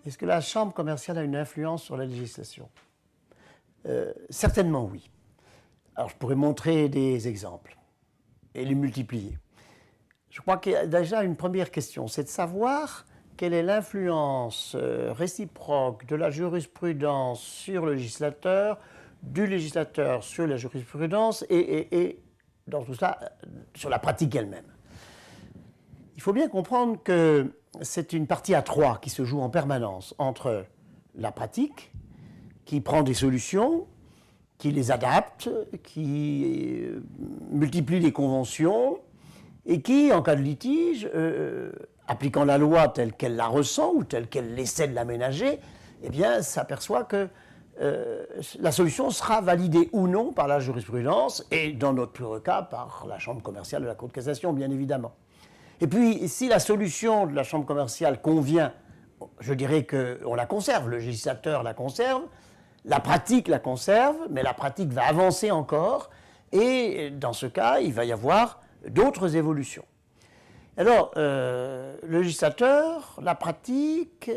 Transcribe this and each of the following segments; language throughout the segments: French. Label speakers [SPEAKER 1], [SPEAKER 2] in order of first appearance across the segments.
[SPEAKER 1] Est-ce que la Chambre commerciale a une influence sur la législation? Certainement oui. Alors je pourrais montrer des exemples et les multiplier. Je crois qu'il y a déjà une première question, c'est de savoir quelle est l'influence réciproque de la jurisprudence sur le législateur, du législateur sur la jurisprudence et dans tout ça, sur la pratique elle-même. Il faut bien comprendre que c'est une partie à trois qui se joue en permanence entre la pratique, qui prend des solutions, qui les adapte, qui multiplie les conventions et qui, en cas de litige, appliquant la loi telle qu'elle la ressent ou telle qu'elle essaie de l'aménager, eh bien, s'aperçoit que la solution sera validée ou non par la jurisprudence et, dans notre cas, par la Chambre commerciale de la Cour de cassation, bien évidemment. Et puis, si la solution de la Chambre commerciale convient, je dirais qu'on la conserve, le législateur la conserve, la pratique la conserve, mais la pratique va avancer encore, et dans ce cas, il va y avoir d'autres évolutions. Alors, le législateur, la pratique,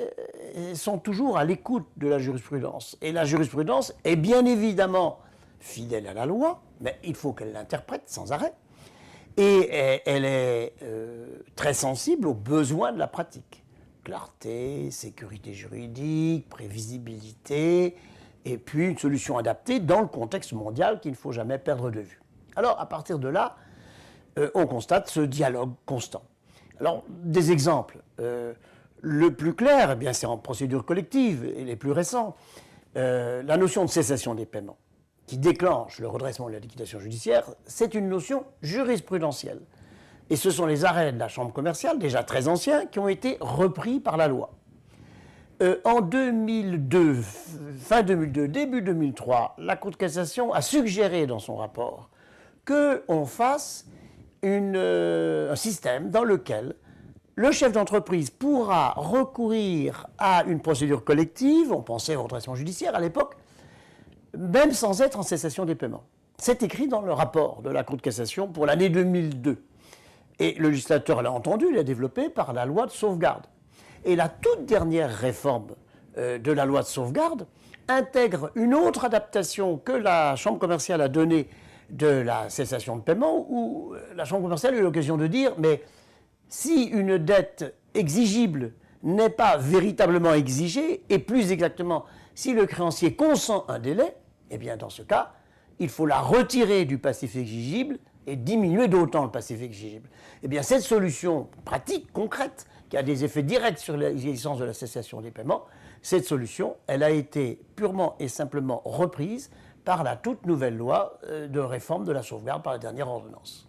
[SPEAKER 1] sont toujours à l'écoute de la jurisprudence. Et la jurisprudence est bien évidemment fidèle à la loi, mais il faut qu'elle l'interprète sans arrêt. Et elle est très sensible aux besoins de la pratique. Clarté, sécurité juridique, prévisibilité, et puis une solution adaptée dans le contexte mondial qu'il ne faut jamais perdre de vue. Alors, à partir de là, on constate ce dialogue constant. Alors, des exemples. Le plus clair, eh bien, c'est en procédure collective, et les plus récents. La notion de cessation des paiements, qui déclenche le redressement de la liquidation judiciaire, c'est une notion jurisprudentielle. Et ce sont les arrêts de la Chambre commerciale, déjà très anciens, qui ont été repris par la loi. En 2002, fin 2002, début 2003, la Cour de cassation a suggéré dans son rapport qu'on fasse un système dans lequel le chef d'entreprise pourra recourir à une procédure collective, on pensait au redressement judiciaire à l'époque, même sans être en cessation des paiements. C'est écrit dans le rapport de la Cour de cassation pour l'année 2002. Et le législateur l'a entendu, l'a développé par la loi de sauvegarde. Et la toute dernière réforme de la loi de sauvegarde intègre une autre adaptation que la Chambre commerciale a donnée de la cessation de paiement, où la Chambre commerciale a eu l'occasion de dire, mais si une dette exigible n'est pas véritablement exigée, et plus exactement, si le créancier consent un délai, eh bien dans ce cas, il faut la retirer du passif exigible et diminuer d'autant le passif exigible. Eh bien cette solution pratique, concrète, qui a des effets directs sur l'existence de la cessation des paiements, cette solution, elle a été purement et simplement reprise par la toute nouvelle loi de réforme de la sauvegarde par la dernière ordonnance.